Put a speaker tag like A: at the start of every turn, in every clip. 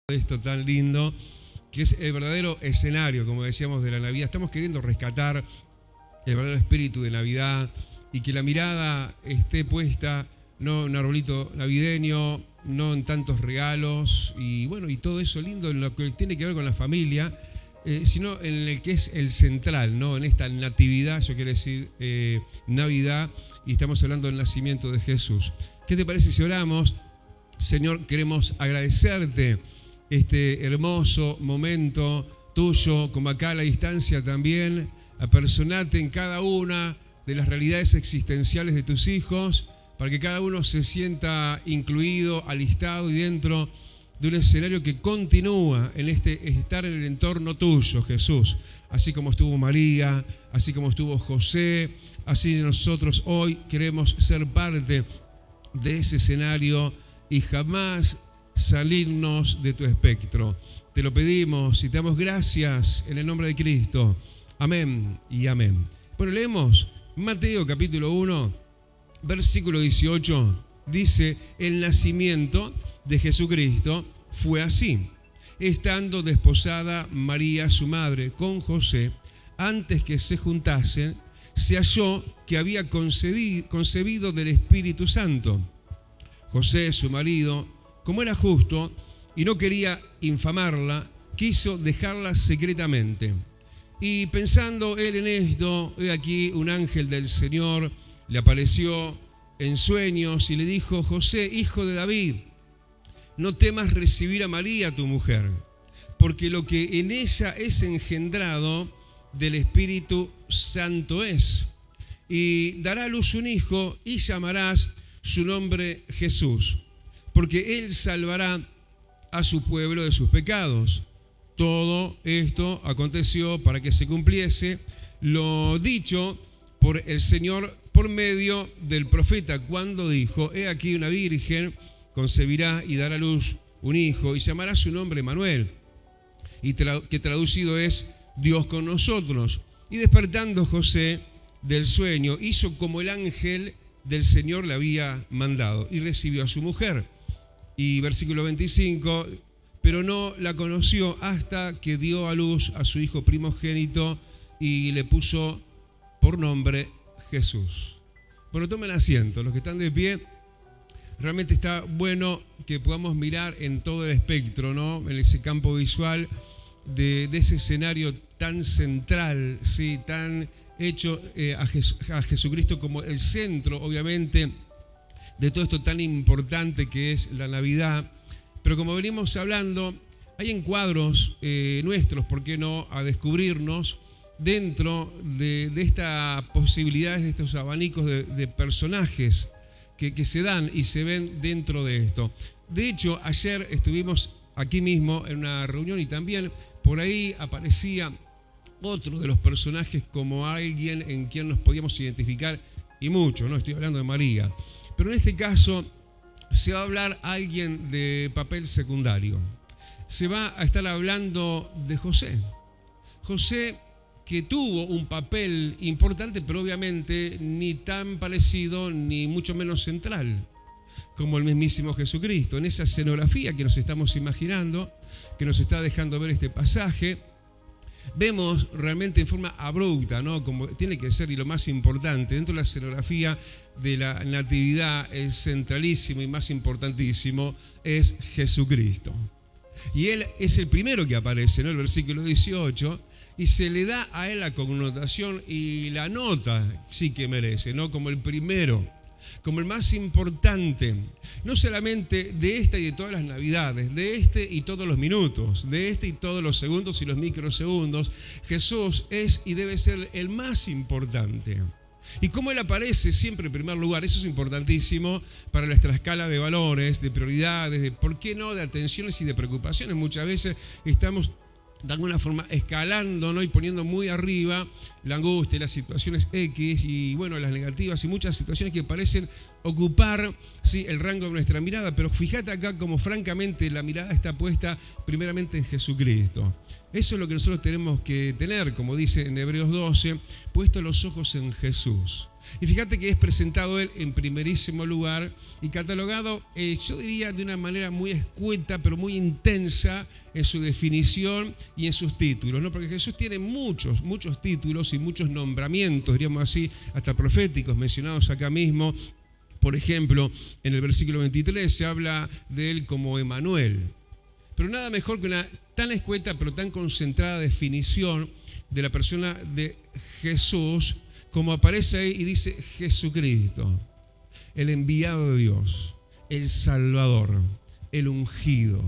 A: Esto tan lindo, que es el verdadero escenario, como decíamos, de la Navidad. Estamos queriendo rescatar el verdadero espíritu de Navidad y que la mirada esté puesta no en un arbolito navideño, no en tantos regalos y bueno, y todo eso lindo en lo que tiene que ver con la familia, sino en el que es el central, ¿no? En esta natividad, eso quiere decir Navidad, y estamos hablando del nacimiento de Jesús. ¿Qué te parece si oramos? Señor, queremos agradecerte este hermoso momento tuyo, como acá a la distancia también, apersonate en cada una de las realidades existenciales de tus hijos, para que cada uno se sienta incluido, alistado y dentro de un escenario que continúa en estar en el entorno tuyo, Jesús. Así como estuvo María, así como estuvo José, así nosotros hoy queremos ser parte de ese escenario y jamás salirnos de tu espectro. Te lo pedimos y te damos gracias en el nombre de Cristo. Amén y amén. Bueno, leemos Mateo capítulo 1, versículo 18. Dice, el nacimiento de Jesucristo fue así. Estando desposada María, su madre, con José, antes que se juntasen, se halló que había concebido del Espíritu Santo. José, su marido, como era justo y no quería infamarla, quiso dejarla secretamente. Y pensando él en esto, he aquí un ángel del Señor le apareció en sueños y le dijo, José, hijo de David, no temas recibir a María, tu mujer, porque lo que en ella es engendrado del Espíritu Santo es. Y dará a luz un hijo y llamarás su nombre Jesús, porque él salvará a su pueblo de sus pecados. Todo esto aconteció para que se cumpliese lo dicho por el Señor por medio del profeta, cuando dijo, he aquí una virgen concebirá y dará a luz un hijo y llamará su nombre Manuel, y que traducido es Dios con nosotros. Y despertando José del sueño, hizo como el ángel del Señor le había mandado y recibió a su mujer. Y versículo 25, pero no la conoció hasta que dio a luz a su hijo primogénito y le puso por nombre Jesús. Bueno, tomen asiento, los que están de pie. Realmente está bueno que podamos mirar en todo el espectro, ¿no? En ese campo visual de ese escenario tan central, ¿sí? Tan hecho a Jesucristo como el centro, obviamente, de todo esto tan importante que es la Navidad. Pero como venimos hablando, hay encuadros nuestros, ¿por qué no?, a descubrirnos dentro de estas posibilidades, de estos abanicos de personajes que se dan y se ven dentro de esto. De hecho, ayer estuvimos aquí mismo en una reunión y también por ahí aparecía otro de los personajes como alguien en quien nos podíamos identificar, y mucho, no estoy hablando de María, pero en este caso se va a hablar a alguien de papel secundario. Se va a estar hablando de José. José, que tuvo un papel importante, pero obviamente ni tan parecido ni mucho menos central como el mismísimo Jesucristo. En esa escenografía que nos estamos imaginando, que nos está dejando ver este pasaje, vemos realmente en forma abrupta, ¿no?, como tiene que ser, y lo más importante, dentro de la escenografía de la natividad, el centralísimo y más importantísimo es Jesucristo. Y él es el primero que aparece, ¿no?, el versículo 18, y se le da a él la connotación y la nota sí que merece, ¿no?, como el primero, como el más importante, no solamente de esta y de todas las navidades, de este y todos los minutos, de este y todos los segundos y los microsegundos. Jesús es y debe ser el más importante. Y cómo él aparece siempre en primer lugar, eso es importantísimo para nuestra escala de valores, de prioridades, de por qué no, de atenciones y de preocupaciones. Muchas veces estamos de alguna forma escalando, ¿no?, y poniendo muy arriba la angustia, las situaciones X y bueno, las negativas y muchas situaciones que parecen ocupar, ¿sí?, el rango de nuestra mirada. Pero fíjate acá como francamente la mirada está puesta primeramente en Jesucristo. Eso es lo que nosotros tenemos que tener, como dice en Hebreos 12, puestos los ojos en Jesús. Y fíjate que es presentado él en primerísimo lugar y catalogado, yo diría, de una manera muy escueta, pero muy intensa en su definición y en sus títulos, ¿no? Porque Jesús tiene muchos títulos y muchos nombramientos, diríamos así, hasta proféticos, mencionados acá mismo. Por ejemplo, en el versículo 23 se habla de él como Emmanuel. Pero nada mejor que una tan escueta, pero tan concentrada definición de la persona de Jesús, como aparece ahí y dice Jesucristo, el enviado de Dios, el Salvador, el ungido.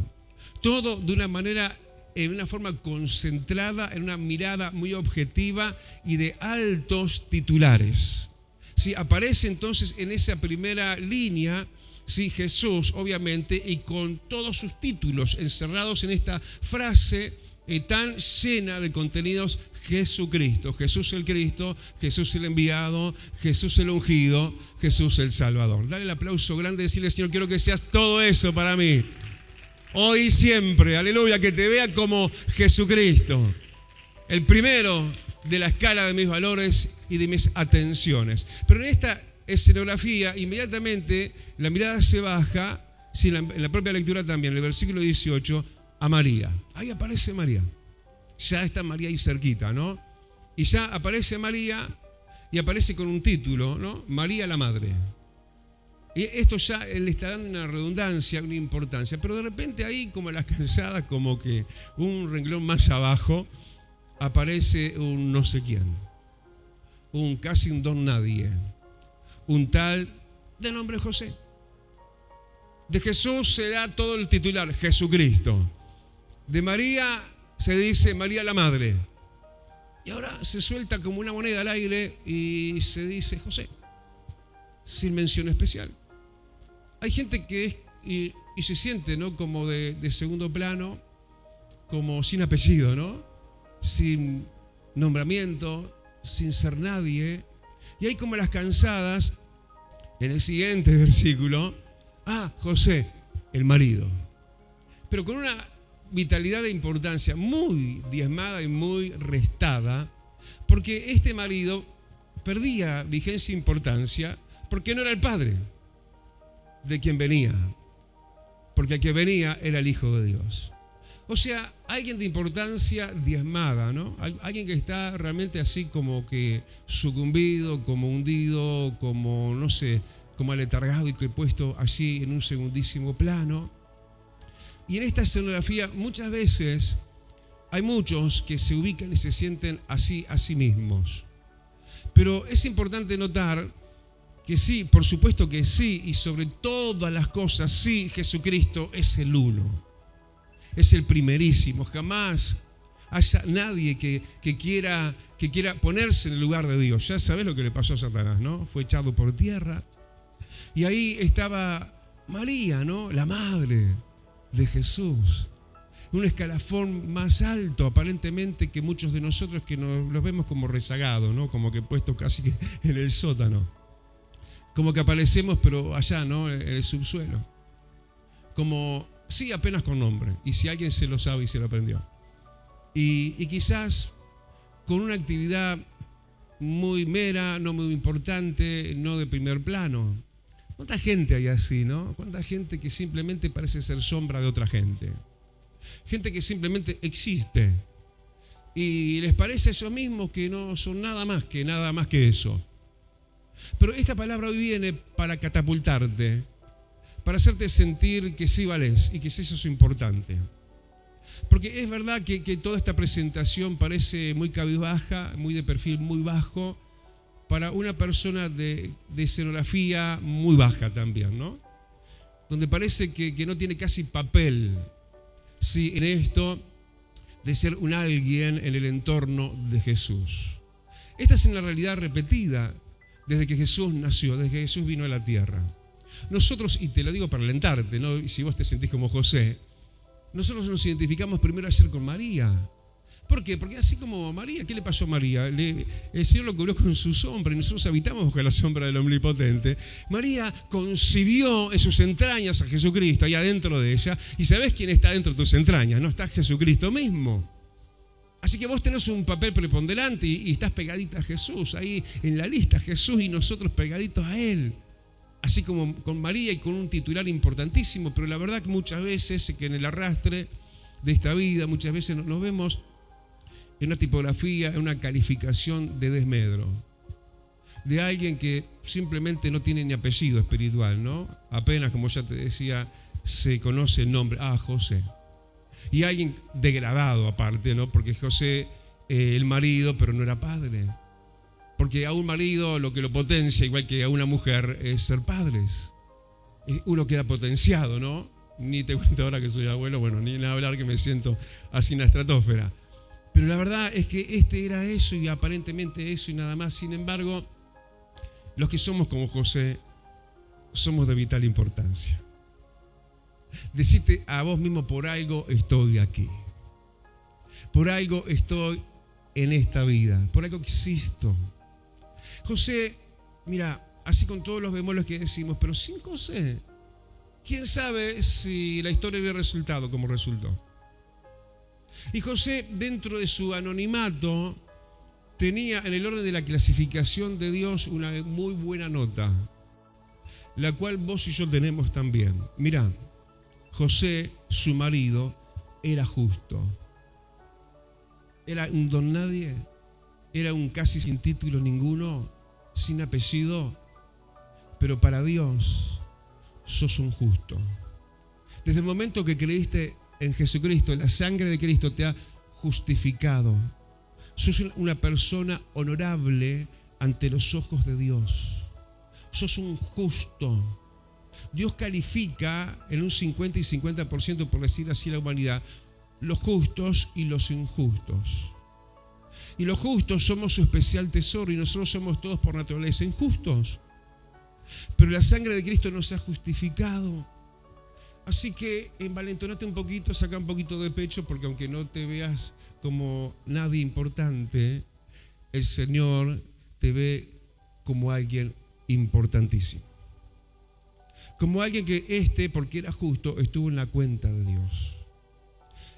A: Todo de una manera, en una forma concentrada, en una mirada muy objetiva y de altos titulares. Sí, aparece entonces en esa primera línea, sí, Jesús, obviamente, y con todos sus títulos encerrados en esta frase tan llena de contenidos: Jesucristo, Jesús el Cristo, Jesús el enviado, Jesús el ungido, Jesús el Salvador. Dale el aplauso grande y decirle: Señor, quiero que seas todo eso para mí, hoy y siempre, aleluya, que te vea como Jesucristo, el primero de la escala de mis valores y de mis atenciones. Pero en esta escenografía, inmediatamente la mirada se baja, sí, en la propia lectura también, en el versículo 18, a María. Ahí aparece María. Ya está María ahí cerquita, ¿no? Y ya aparece María y aparece con un título, ¿no? María la Madre. Y esto ya le está dando una redundancia, una importancia. Pero de repente ahí, como las cansadas, como que un renglón más abajo, aparece un no sé quién. Casi un don nadie. Un tal de nombre José. De Jesús se da todo el titular: Jesucristo. De María se dice María la Madre. Y ahora se suelta como una moneda al aire y se dice José, sin mención especial. Hay gente que es y se siente, ¿no?, como de segundo plano, como sin apellido, ¿no? Sin nombramiento, sin ser nadie. Y hay como las cansadas, en el siguiente versículo: José, el marido. Pero con una vitalidad de importancia muy diezmada y muy restada, porque este marido perdía vigencia e importancia porque no era el padre de quien venía, porque el que venía era el Hijo de Dios. O sea, alguien de importancia diezmada, ¿no? Alguien que está realmente así como que sucumbido, como hundido, como, no sé, como aletargado y que puesto allí en un segundísimo plano. Y en esta escenografía muchas veces hay muchos que se ubican y se sienten así a sí mismos. Pero es importante notar que sí, por supuesto que sí, y sobre todas las cosas, sí, Jesucristo es el uno. Es el primerísimo. Jamás haya nadie que quiera ponerse en el lugar de Dios. Ya sabés lo que le pasó a Satanás, ¿no? Fue echado por tierra. Y ahí estaba María, ¿no? La madre de Jesús. Un escalafón más alto, aparentemente, que muchos de nosotros que los vemos como rezagados, ¿no? Como que puestos casi que en el sótano. Como que aparecemos, pero allá, ¿no? En el subsuelo. Como, sí, apenas con nombre. Y si alguien se lo sabe y se lo aprendió. Y quizás con una actividad muy mera, no muy importante, no de primer plano. ¿Cuánta gente hay así, no? ¿Cuánta gente que simplemente parece ser sombra de otra gente? Gente que simplemente existe. Y les parece a ellos mismos que no son nada más que eso. Pero esta palabra hoy viene para catapultarte, para hacerte sentir que sí vales y que sí sos importante. Porque es verdad que toda esta presentación parece muy cabizbaja, muy de perfil muy bajo, para una persona de escenografía muy baja también, ¿no? Donde parece que no tiene casi papel, sí, en esto de ser un alguien en el entorno de Jesús. Esta es una realidad repetida desde que Jesús nació, desde que Jesús vino a la tierra. Nosotros, y te lo digo para alentarte, ¿no? Y si vos te sentís como José, nosotros nos identificamos primero ayer con María. ¿Por qué? Porque así como María, ¿qué le pasó a María? El Señor lo cubrió con su sombra y nosotros habitamos bajo la sombra del Omnipotente. María concibió en sus entrañas a Jesucristo, ahí adentro de ella. ¿Y sabés quién está dentro de tus entrañas? No está Jesucristo mismo. Así que vos tenés un papel preponderante y estás pegadita a Jesús, ahí en la lista Jesús y nosotros pegaditos a Él. Así como con María y con un titular importantísimo, pero la verdad que muchas veces que en el arrastre de esta vida, muchas veces nos vemos en una tipografía, en una calificación de desmedro, de alguien que simplemente no tiene ni apellido espiritual, ¿no? Apenas, como ya te decía, se conoce el nombre, José. Y alguien degradado aparte, ¿no? Porque José, el marido, pero no era padre. Porque a un marido lo que lo potencia, igual que a una mujer, es ser padres. Uno queda potenciado, ¿no? Ni te cuento ahora que soy abuelo, bueno, ni hablar que me siento así en la estratosfera. Pero la verdad es que este era eso y aparentemente eso y nada más. Sin embargo, los que somos como José somos de vital importancia. Decite a vos mismo, por algo estoy aquí. Por algo estoy en esta vida. Por algo existo. José, mira, así con todos los bemoles que decimos, pero sin José, ¿quién sabe si la historia hubiera resultado como resultó? Y José, dentro de su anonimato, tenía en el orden de la clasificación de Dios una muy buena nota, la cual vos y yo tenemos también. Mirá, José, su marido, era justo. Era un don nadie, era un casi sin título ninguno, sin apellido, pero para Dios sos un justo. Desde el momento que creíste en Jesucristo, la sangre de Cristo te ha justificado. Sos una persona honorable ante los ojos de Dios. Sos un justo. Dios califica en un 50 y 50%, por decir así, la humanidad, los justos y los injustos. Y los justos somos su especial tesoro y nosotros somos todos por naturaleza injustos. Pero la sangre de Cristo nos ha justificado. Así que envalentonate un poquito, saca un poquito de pecho, porque aunque no te veas como nadie importante, el Señor te ve como alguien importantísimo. Como alguien que porque era justo, estuvo en la cuenta de Dios.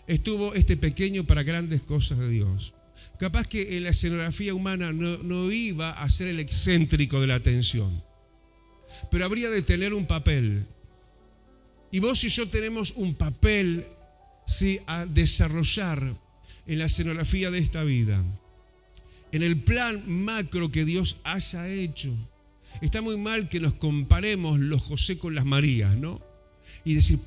A: Estuvo pequeño para grandes cosas de Dios. Capaz que en la escenografía humana no iba a ser el excéntrico de la atención, pero habría de tener un papel. Y vos y yo tenemos un papel, sí, a desarrollar en la escenografía de esta vida, en el plan macro que Dios haya hecho. Está muy mal que nos comparemos los José con las Marías, ¿no? Y decir,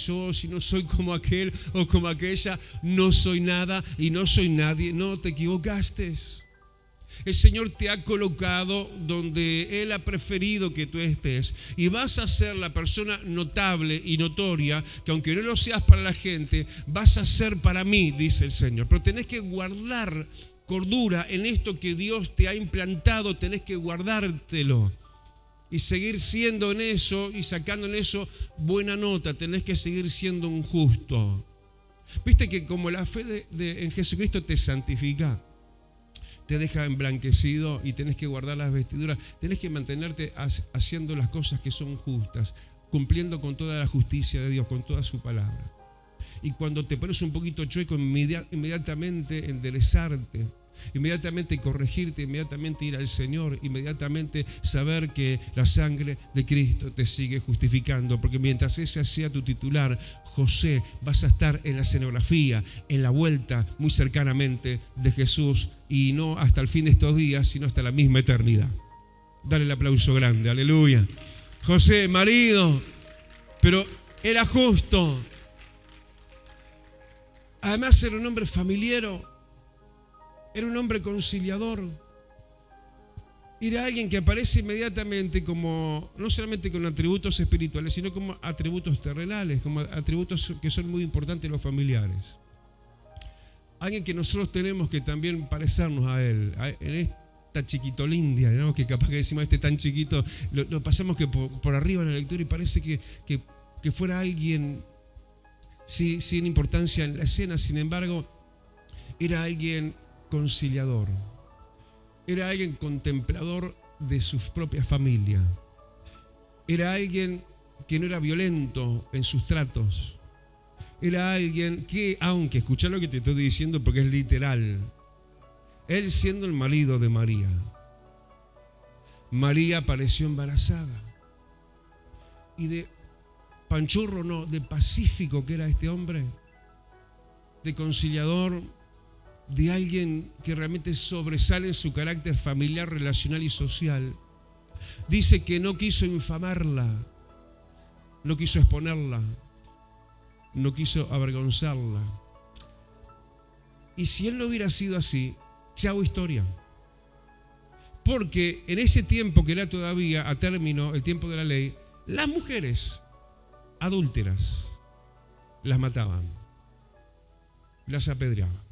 A: yo si no soy como aquel o como aquella, no soy nada y no soy nadie. No, te equivocaste. El Señor te ha colocado donde Él ha preferido que tú estés y vas a ser la persona notable y notoria que aunque no lo seas para la gente, vas a ser para mí, dice el Señor. Pero tenés que guardar cordura en esto que Dios te ha implantado, tenés que guardártelo y seguir siendo en eso y sacando en eso buena nota. Tenés que seguir siendo un justo. Viste que como la fe en Jesucristo te santifica, te deja emblanquecido y tenés que guardar las vestiduras, tenés que mantenerte haciendo las cosas que son justas, cumpliendo con toda la justicia de Dios, con toda su palabra. Y cuando te pones un poquito chueco, inmediatamente enderezarte, inmediatamente corregirte, inmediatamente ir al Señor, inmediatamente saber que la sangre de Cristo te sigue justificando, porque mientras ese sea tu titular, José, vas a estar en la escenografía, en la vuelta muy cercanamente de Jesús, y no hasta el fin de estos días, sino hasta la misma eternidad. Dale el aplauso grande, aleluya. José, marido, pero era justo. Además era un hombre familiero. Era un hombre conciliador. Era alguien que aparece inmediatamente como, no solamente con atributos espirituales, sino como atributos terrenales, como atributos que son muy importantes en los familiares. Alguien que nosotros tenemos que también parecernos a él, en esta chiquitolindia, ¿no? Que capaz que decimos tan chiquito, lo pasamos que por arriba en la lectura y parece que fuera alguien sin importancia en la escena. Sin embargo, era alguien conciliador, era alguien contemplador de su propia familia, era alguien que no era violento en sus tratos, Era alguien que, aunque, escuchá lo que te estoy diciendo porque es literal, él siendo el marido de María, María apareció embarazada. Y de panchurro, no, de pacífico que era este hombre, de conciliador, de alguien que realmente sobresale en su carácter familiar, relacional y social. Dice que no quiso infamarla, no quiso exponerla, no quiso avergonzarla. Y si él no hubiera sido así, chao historia. Porque en ese tiempo que era todavía a término, el tiempo de la ley, las mujeres adúlteras las mataban, las apedreaban.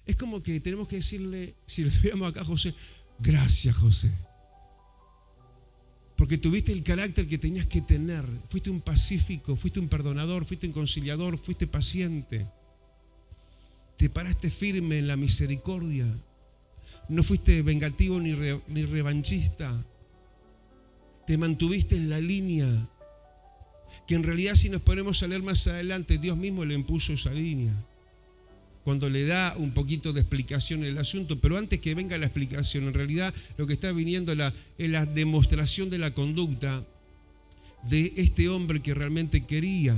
A: Es como que tenemos que decirle, si lo tuviéramos acá a José, gracias José, porque tuviste el carácter que tenías que tener, fuiste un pacífico, fuiste un perdonador, fuiste un conciliador, fuiste paciente, te paraste firme en la misericordia, no fuiste vengativo ni revanchista, te mantuviste en la línea, que en realidad si nos ponemos a leer más adelante, Dios mismo le impuso esa línea, cuando le da un poquito de explicación en el asunto, pero antes que venga la explicación, en realidad lo que está viniendo es la demostración de la conducta de este hombre que realmente quería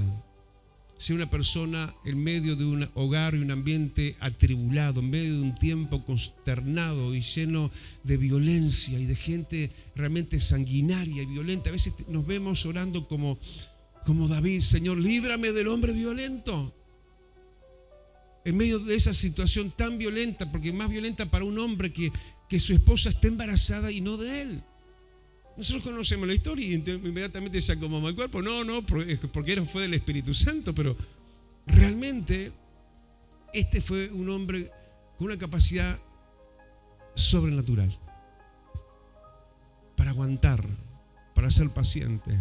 A: ser una persona en medio de un hogar y un ambiente atribulado, en medio de un tiempo consternado y lleno de violencia y de gente realmente sanguinaria y violenta. A veces nos vemos orando como David, Señor, líbrame del hombre violento. En medio de esa situación tan violenta, porque más violenta para un hombre que su esposa está embarazada y no de él. Nosotros conocemos la historia y inmediatamente se acomoda el cuerpo. No, porque fue del Espíritu Santo, pero realmente este fue un hombre con una capacidad sobrenatural para aguantar, para ser paciente,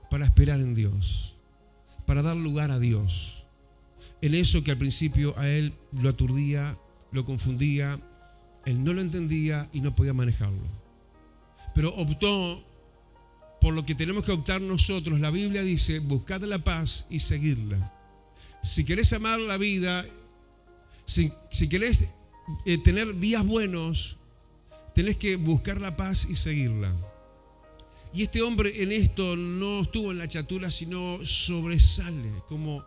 A: para esperar en Dios, para dar lugar a Dios. En eso que al principio a él lo aturdía, lo confundía, él no lo entendía y no podía manejarlo. Pero optó por lo que tenemos que optar nosotros. La Biblia dice, buscad la paz y seguidla. Si querés amar la vida, si querés tener días buenos, tenés que buscar la paz y seguirla. Y este hombre en esto no estuvo en la chatura, sino sobresale, como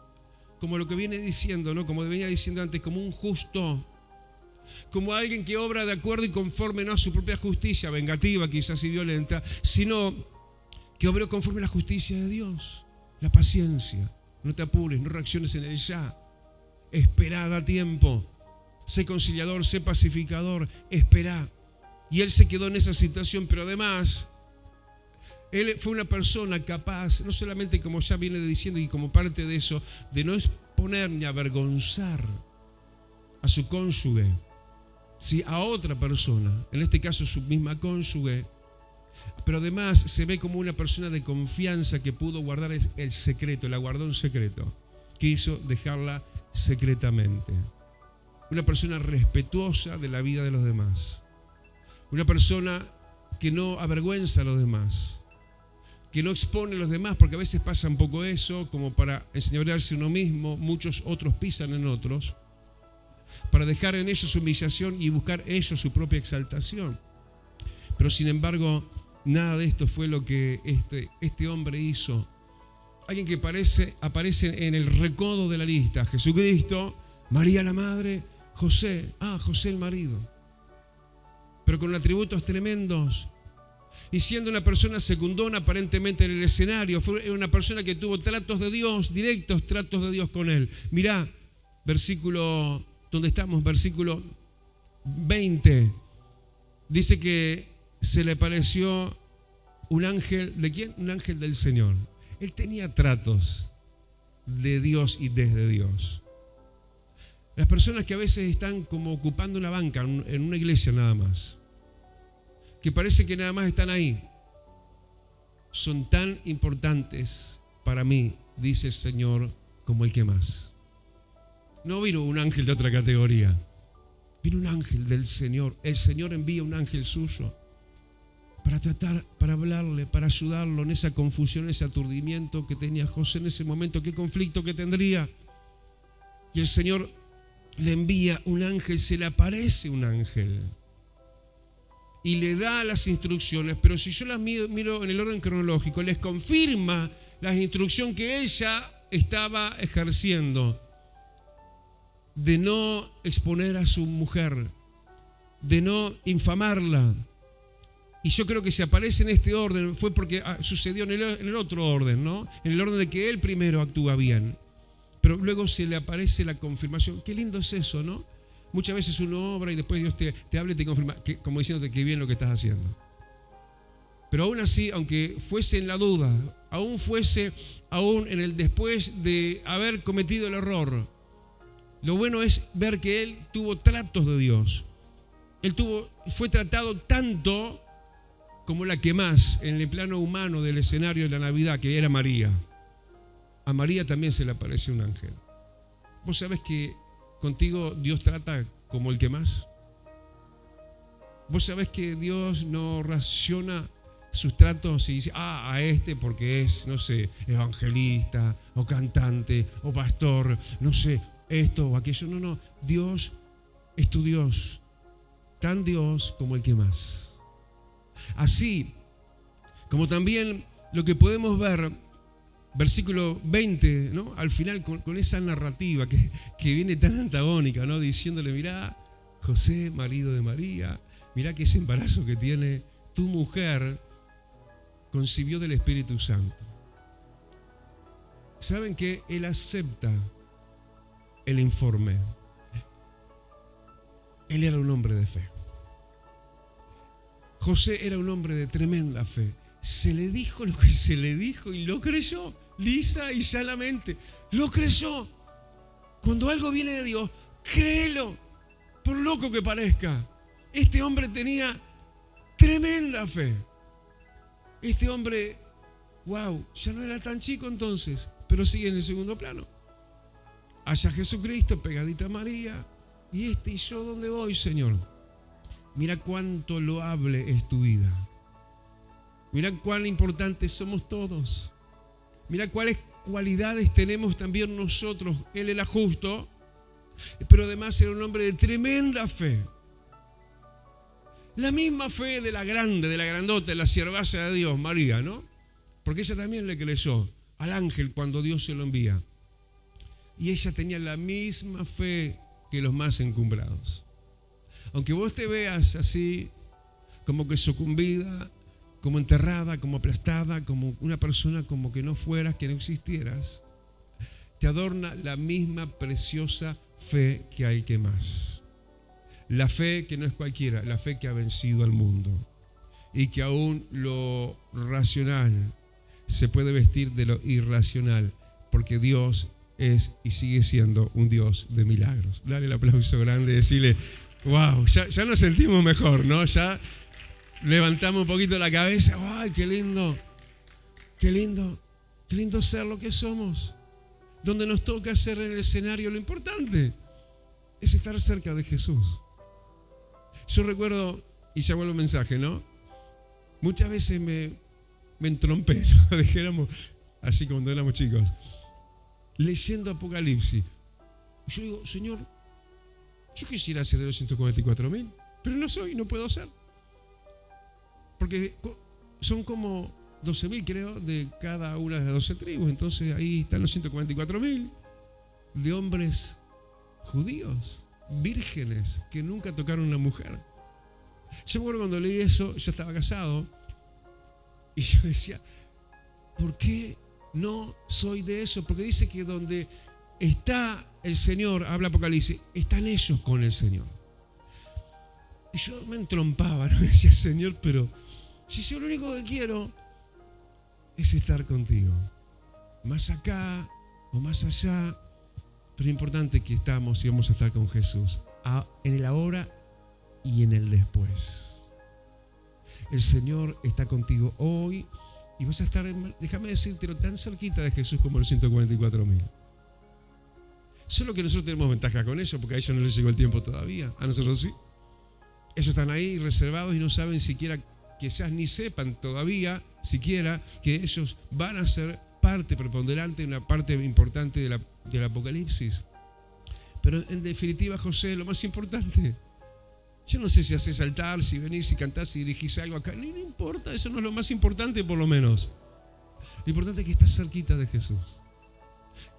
A: lo que viene diciendo, ¿no? Como venía diciendo antes, como un justo, como alguien que obra de acuerdo y conforme no a su propia justicia, vengativa quizás y violenta, sino que obró conforme a la justicia de Dios, la paciencia. No te apures, no reacciones en el ya, esperá, da tiempo, sé conciliador, sé pacificador, esperá. Y él se quedó en esa situación, pero además él fue una persona capaz, no solamente como ya viene diciendo y como parte de eso, de no exponer ni avergonzar a su cónyuge, sí, a otra persona, en este caso su misma cónyuge, pero además se ve como una persona de confianza que pudo guardar el secreto, la guardó en secreto, quiso dejarla secretamente. Una persona respetuosa de la vida de los demás, una persona que no avergüenza a los demás, que no expone a los demás, porque a veces pasa un poco eso, como para enseñorearse uno mismo, muchos otros pisan en otros, para dejar en ellos su humillación y buscar ellos su propia exaltación. Pero sin embargo, nada de esto fue lo que este hombre hizo. Alguien que aparece en el recodo de la lista: Jesucristo, María la madre, José el marido, pero con atributos tremendos. Y siendo una persona secundona aparentemente en el escenario, fue una persona que tuvo tratos de Dios, directos tratos de Dios con él. Mirá, versículo, donde estamos, versículo 20, dice que se le apareció un ángel, ¿de quién? Un ángel del Señor. Él tenía tratos de Dios y desde Dios. Las personas que a veces están como ocupando una banca en una iglesia nada más, que parece que nada más están ahí, son tan importantes para mí, dice el Señor, como el que más. No vino un ángel de otra categoría, vino un ángel del Señor. El Señor envía un ángel suyo para tratar, para hablarle, para ayudarlo en esa confusión, ese aturdimiento que tenía José en ese momento, qué conflicto que tendría. Y el Señor le envía un ángel, se le aparece un ángel y le da las instrucciones, pero si yo las miro en el orden cronológico, les confirma la instrucción que ella estaba ejerciendo de no exponer a su mujer, de no infamarla. Y yo creo que si aparece en este orden fue porque sucedió en el otro orden, ¿no? En el orden de que él primero actúa bien, pero luego se le aparece la confirmación. Qué lindo es eso, ¿no? Muchas veces uno obra y después Dios te habla y te confirma, como diciéndote que bien lo que estás haciendo. Pero aún así, aunque fuese en la duda, aún en el después de haber cometido el error, lo bueno es ver que él tuvo tratos de Dios. Fue tratado tanto como la que más en el plano humano del escenario de la Navidad, que era María. A María también se le aparece un ángel. ¿Vos sabés que contigo Dios trata como el que más? ¿Vos sabés que Dios no raciona sus tratos y dice, a este porque es, no sé, evangelista o cantante o pastor, no sé, esto o aquello? No, Dios es tu Dios, tan Dios como el que más. Así como también lo que podemos ver, versículo 20, ¿no? Al final con esa narrativa que viene tan antagónica, ¿no? Diciéndole, mirá, José, marido de María, mirá que ese embarazo que tiene tu mujer concibió del Espíritu Santo. ¿Saben que él acepta el informe? Él era un hombre de fe. José era un hombre de tremenda fe. Se le dijo lo que se le dijo y lo creyó, lisa y llanamente. Lo creyó. Cuando algo viene de Dios, créelo, por loco que parezca. Este hombre tenía tremenda fe. Este hombre, wow, ya no era tan chico entonces, pero sigue en el segundo plano. Allá Jesucristo, pegadita a María. Y yo, ¿dónde voy, Señor? Mira cuánto loable es tu vida. Mira cuán importantes somos todos. Mira cuáles cualidades tenemos también nosotros. Él era justo, pero además era un hombre de tremenda fe. La misma fe de la grande, de la grandota, de la siervaza de Dios, María, ¿no? Porque ella también le creyó al ángel cuando Dios se lo envía. Y ella tenía la misma fe que los más encumbrados. Aunque vos te veas así, como que sucumbida, como enterrada, como aplastada, como una persona como que no fueras, que no existieras, te adorna la misma preciosa fe que hay que más. La fe que no es cualquiera, la fe que ha vencido al mundo y que aún lo racional se puede vestir de lo irracional, porque Dios es y sigue siendo un Dios de milagros. Dale el aplauso grande y decirle, wow, ya nos sentimos mejor, ¿no? Ya levantamos un poquito la cabeza. ¡Ay, qué lindo! ¡Qué lindo! ¡Qué lindo ser lo que somos! Donde nos toca hacer en el escenario, lo importante es estar cerca de Jesús. Yo recuerdo, y ya vuelvo al mensaje, ¿no? Muchas veces me entrompé, ¿no? Dijéramos, así cuando éramos chicos, leyendo Apocalipsis. Yo digo, Señor, yo quisiera ser de los 144.000, pero no puedo ser. Porque son como 12.000, creo, de cada una de las 12 tribus. Entonces ahí están los 144.000 de hombres judíos, vírgenes, que nunca tocaron a una mujer. Yo me acuerdo cuando leí eso, yo estaba casado, y yo decía, ¿por qué no soy de eso? Porque dice que donde está el Señor, habla Apocalipsis, están ellos con el Señor. Y yo me entrompaba, ¿no? Decía, Señor, pero si yo lo único que quiero es estar contigo, más acá o más allá, pero importante que estamos y vamos a estar con Jesús en el ahora y en el después. El Señor está contigo hoy y vas a estar, déjame decírtelo, tan cerquita de Jesús como los 144.000. Solo que nosotros tenemos ventaja con ellos, porque a ellos no les llegó el tiempo todavía, a nosotros sí. Ellos están ahí reservados y no saben siquiera quizás ni sepan todavía, siquiera, que ellos van a ser parte preponderante, una parte importante del Apocalipsis. Pero en definitiva, José es lo más importante. Yo no sé si haces altar, si venís, si cantás, si dirigís algo acá. No importa, eso no es lo más importante por lo menos. Lo importante es que estás cerquita de Jesús.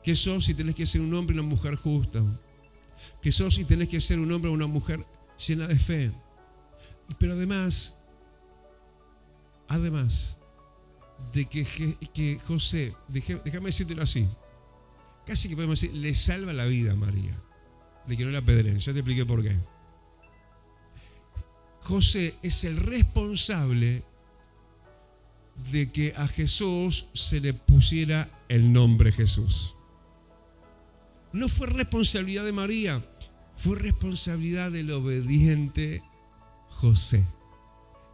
A: Que sos y tenés que ser un hombre y una mujer justa. Que sos y tenés que ser un hombre o una mujer llena de fe. Pero además de que José, déjame decírtelo así, casi que podemos decir, le salva la vida a María, de que no la apedreen. Ya te expliqué por qué. José es el responsable de que a Jesús se le pusiera el nombre Jesús. No fue responsabilidad de María, fue responsabilidad del obediente José.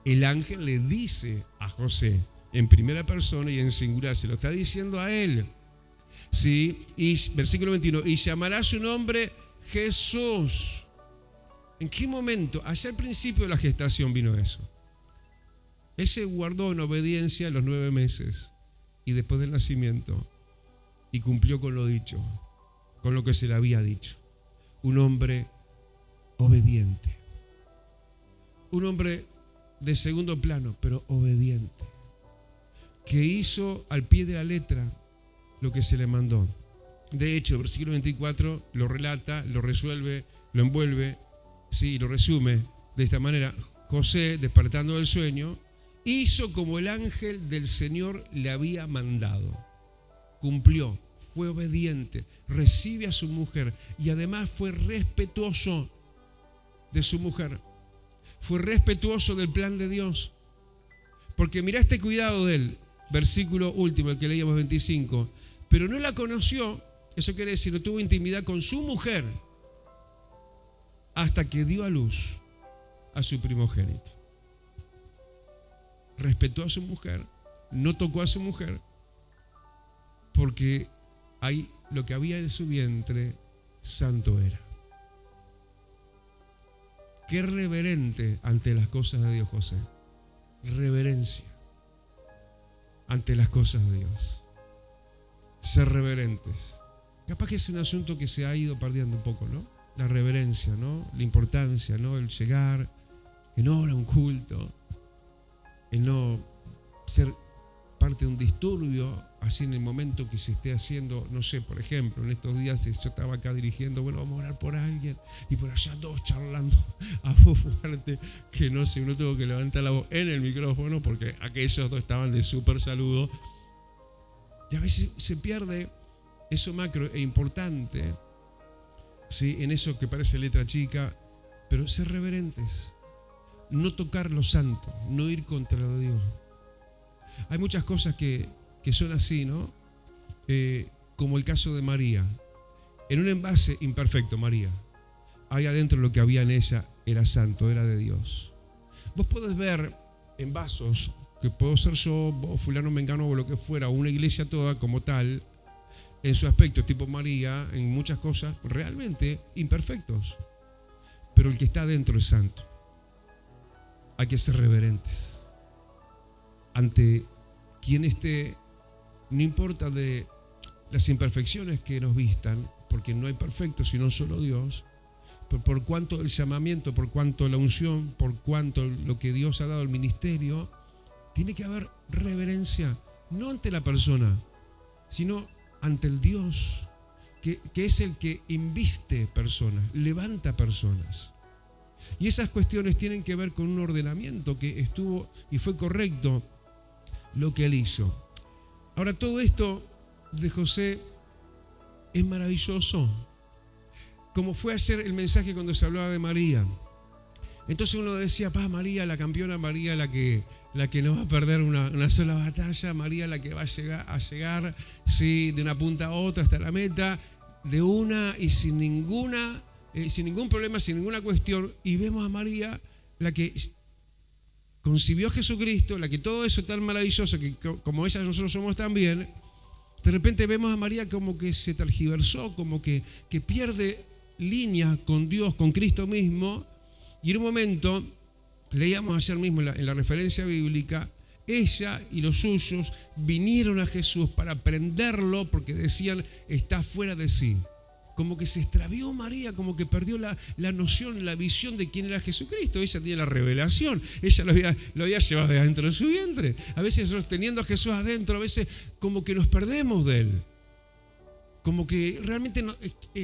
A: El ángel le dice a José en primera persona y en singular, se lo está diciendo a él. ¿Sí? Y versículo 21, y llamará su nombre Jesús. ¿En qué momento? Allá al principio de la gestación vino eso. Él se guardó en obediencia los 9 meses y después del nacimiento y cumplió con lo dicho, con lo que se le había dicho. Un hombre obediente. Un hombre de segundo plano, pero obediente, que hizo al pie de la letra lo que se le mandó. De hecho, el versículo 24 lo relata, lo resuelve, lo envuelve, sí, lo resume de esta manera. José, despertando del sueño, hizo como el ángel del Señor le había mandado. Cumplió, fue obediente, recibe a su mujer y además fue respetuoso de su mujer. Fue respetuoso del plan de Dios. Porque mirá este cuidado de él. Versículo último, el que leíamos 25. Pero no la conoció, eso quiere decir, no tuvo intimidad con su mujer hasta que dio a luz a su primogénito. Respetó a su mujer, no tocó a su mujer, porque ahí lo que había en su vientre, santo era. Qué reverente ante las cosas de Dios, José. Reverencia ante las cosas de Dios. Ser reverentes. Capaz que es un asunto que se ha ido perdiendo un poco, ¿no? La reverencia, ¿no? La importancia, ¿no? El llegar en hora a un culto, el no ser parte de un disturbio, así en el momento que se esté haciendo, no sé, por ejemplo, en estos días yo estaba acá dirigiendo, bueno, vamos a orar por alguien, y por allá todos charlando a voz fuerte, que no sé, uno tuvo que levantar la voz en el micrófono, porque aquellos dos estaban de súper saludo, y a veces se pierde eso macro e importante, ¿sí? En eso que parece letra chica, pero ser reverentes, no tocar lo santo, no ir contra lo de Dios. Hay muchas cosas que son así, ¿no? Como el caso de María. En un envase imperfecto, María, ahí adentro lo que había en ella era santo, era de Dios. Vos podés ver en vasos, que puedo ser yo, vos, fulano, mengano o lo que fuera, una iglesia toda como tal, en su aspecto tipo María, en muchas cosas realmente imperfectos. Pero el que está adentro es santo. Hay que ser reverentes ante quien esté, no importa de las imperfecciones que nos vistan, porque no hay perfectos sino solo Dios, pero por cuanto el llamamiento, por cuanto la unción, por cuanto lo que Dios ha dado al ministerio, tiene que haber reverencia, no ante la persona, sino ante el Dios, que es el que inviste personas, levanta personas. Y esas cuestiones tienen que ver con un ordenamiento que estuvo y fue correcto lo que él hizo. Ahora, todo esto de José es maravilloso. Como fue ayer el mensaje cuando se hablaba de María. Entonces uno decía, María, la campeona, María, la que no va a perder una sola batalla, María, la que va a llegar sí, de una punta a otra hasta la meta, de una y sin ningún problema, sin ninguna cuestión. Y vemos a María, la que concibió a Jesucristo, la que todo eso tan maravilloso, que como ella nosotros somos también, de repente vemos a María como que se tergiversó, como que pierde línea con Dios, con Cristo mismo, y en un momento leíamos ayer mismo en la referencia bíblica, ella y los suyos vinieron a Jesús para prenderlo porque decían, está fuera de sí. Como que se extravió María, como que perdió la noción, la visión de quién era Jesucristo. Ella tenía la revelación, ella lo había llevado de adentro de su vientre. A veces nosotros teniendo a Jesús adentro, a veces como que nos perdemos de Él. Como que realmente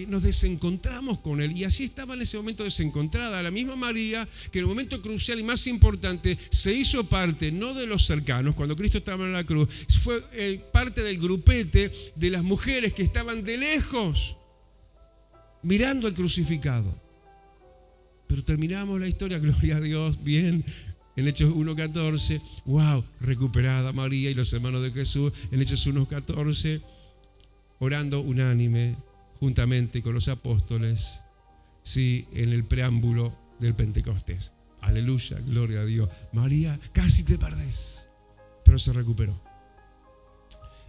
A: nos desencontramos con Él. Y así estaba en ese momento desencontrada la misma María, que en el momento crucial y más importante se hizo parte, no de los cercanos, cuando Cristo estaba en la cruz, fue parte del grupete de las mujeres que estaban de lejos, mirando al crucificado. Pero terminamos la historia, gloria a Dios, bien, en Hechos 1:14, wow, recuperada María y los hermanos de Jesús, en Hechos 1:14, orando unánime, juntamente con los apóstoles, sí, en el preámbulo del Pentecostés. Aleluya, gloria a Dios. María, casi te perdés, pero se recuperó.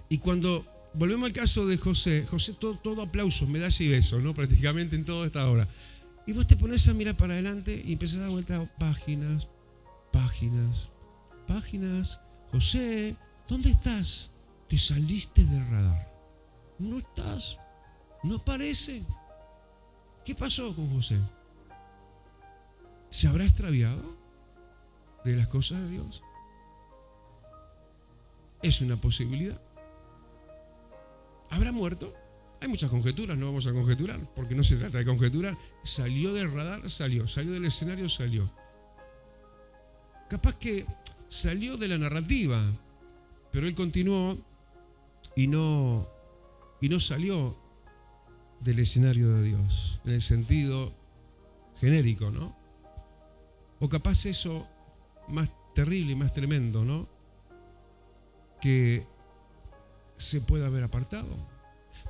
A: Y cuando volvemos al caso de José, todo aplausos, medalla y beso, ¿no? Prácticamente en toda esta hora. Y vos te pones a mirar para adelante y empezás a dar vuelta páginas. José, ¿dónde estás? Te saliste del radar. No estás, no aparece. ¿Qué pasó con José? ¿Se habrá extraviado de las cosas de Dios? Es una posibilidad. ¿Habrá muerto? Hay muchas conjeturas, no vamos a conjeturar, porque no se trata de conjeturar. Salió del radar, salió del escenario, salió. Capaz que salió de la narrativa, pero él continuó y no salió del escenario de Dios, en el sentido genérico, ¿no? O capaz eso más terrible y más tremendo, ¿no? Que se puede haber apartado.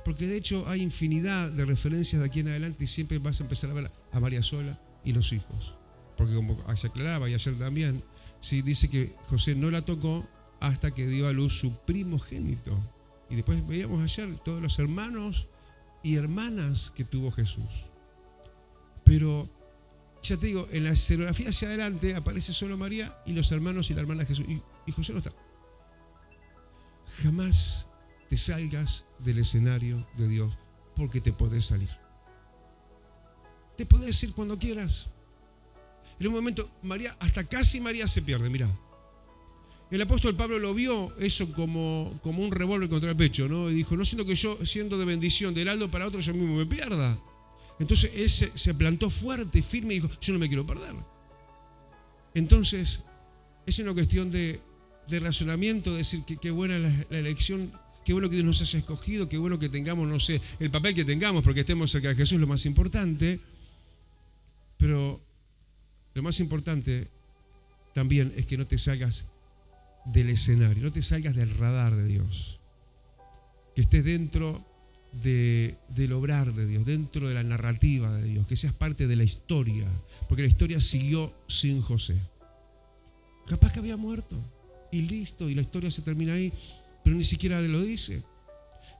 A: Porque de hecho hay infinidad de referencias de aquí en adelante y siempre vas a empezar a ver a María sola y los hijos. Porque como se aclaraba y ayer también, sí, dice que José no la tocó hasta que dio a luz su primogénito. Y después veíamos ayer todos los hermanos y hermanas que tuvo Jesús. Pero, ya te digo, en la escenografía hacia adelante aparece solo María y los hermanos y la hermana de Jesús. Y José no está. Jamás te salgas del escenario de Dios porque te podés salir. Te podés ir cuando quieras. En un momento, hasta casi María se pierde, mirá. El apóstol Pablo lo vio eso como un revólver contra el pecho, ¿no? Y dijo, no siento que yo, siendo de bendición, del alto para otro, yo mismo me pierda. Entonces él se plantó fuerte, firme y dijo, yo no me quiero perder. Entonces, es una cuestión de razonamiento, de decir que qué buena la elección, qué bueno que Dios nos haya escogido, qué bueno que tengamos, no sé, el papel que tengamos, porque estemos cerca de Jesús, lo más importante. Pero lo más importante también es que no te salgas del escenario, no te salgas del radar de Dios, que estés dentro del obrar de Dios, dentro de la narrativa de Dios, que seas parte de la historia, porque la historia siguió sin José. Capaz que había muerto y listo, y la historia se termina ahí, pero ni siquiera lo dice.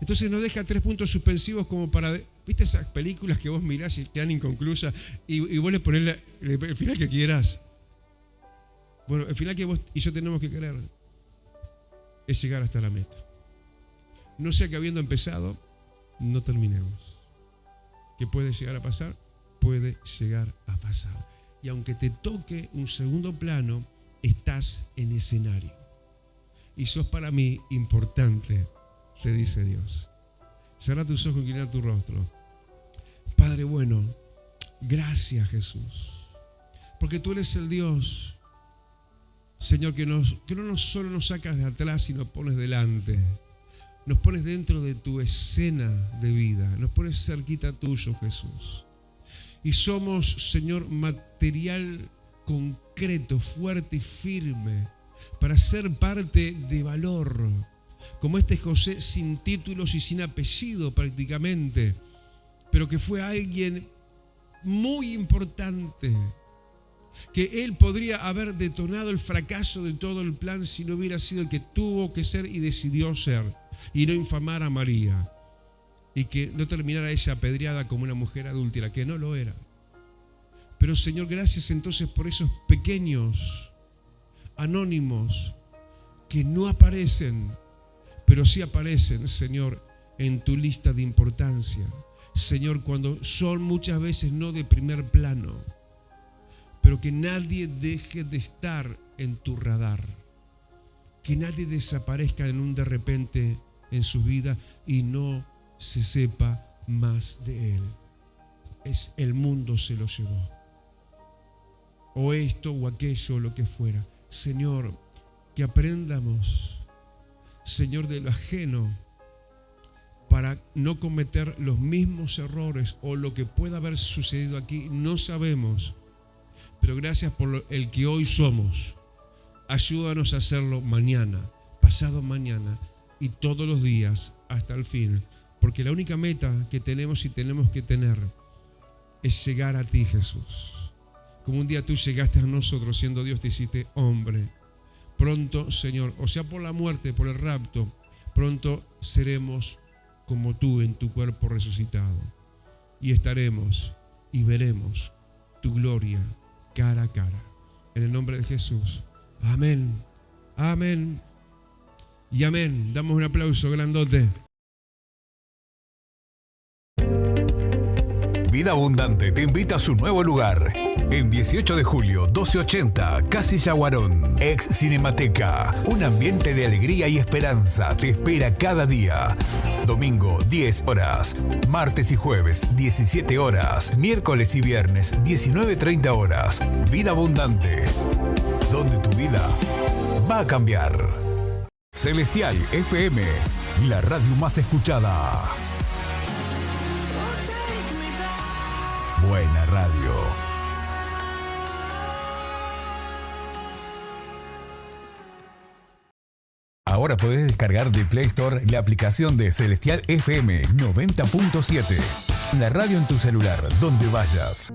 A: Entonces nos deja 3 puntos suspensivos como para, ¿viste esas películas que vos mirás y quedan inconclusas y vos le ponés el final que quieras? Bueno, el final que vos y yo tenemos que querer es llegar hasta la meta. No sea que habiendo empezado, no terminemos. ¿Qué puede llegar a pasar? Puede llegar a pasar. Y aunque te toque un segundo plano, estás en escenario. Y sos para mí importante, te dice Dios. Cerrá tus ojos y inclina tu rostro. Padre bueno, gracias Jesús. Porque tú eres el Dios, Señor, que no solo nos sacas de atrás y nos pones delante. Nos pones dentro de tu escena de vida. Nos pones cerquita tuyo, Jesús. Y somos, Señor, material concreto, fuerte y firme para ser parte de valor. Como este José sin títulos y sin apellido prácticamente, pero que fue alguien muy importante, que él podría haber detonado el fracaso de todo el plan si no hubiera sido el que tuvo que ser y decidió ser, y no infamar a María, y que no terminara ella apedreada como una mujer adúltera, que no lo era. Pero Señor, gracias entonces por esos pequeños, anónimos, que no aparecen, pero sí aparecen, Señor, en tu lista de importancia. Señor, cuando son muchas veces no de primer plano, pero que nadie deje de estar en tu radar. Que nadie desaparezca en un de repente en su vida y no se sepa más de Él. El mundo se lo llevó. O esto o aquello, lo que fuera. Señor, que aprendamos, Señor, de lo ajeno para no cometer los mismos errores o lo que pueda haber sucedido aquí, no sabemos. Pero gracias por el que hoy somos. Ayúdanos a hacerlo mañana, pasado mañana y todos los días hasta el fin. Porque la única meta que tenemos y tenemos que tener es llegar a ti, Jesús. Como un día tú llegaste a nosotros, siendo Dios, te hiciste hombre. Pronto, Señor, o sea por la muerte, por el rapto, pronto seremos como tú en tu cuerpo resucitado. Y estaremos y veremos tu gloria cara a cara. En el nombre de Jesús. Amén. Amén. Y amén. Damos un aplauso grandote.
B: Vida Abundante te invita a su nuevo lugar. En 18 de julio, 1280, Casilla Guarón, ex Cinemateca. Un ambiente de alegría y esperanza te espera cada día. Domingo, 10 horas. Martes y jueves, 17 horas. Miércoles y viernes, 19:30 horas. Vida Abundante, donde tu vida va a cambiar. Celestial FM, la radio más escuchada. Buena radio. Ahora podés descargar de Play Store la aplicación de Celestial FM 90.7. La radio en tu celular, donde vayas.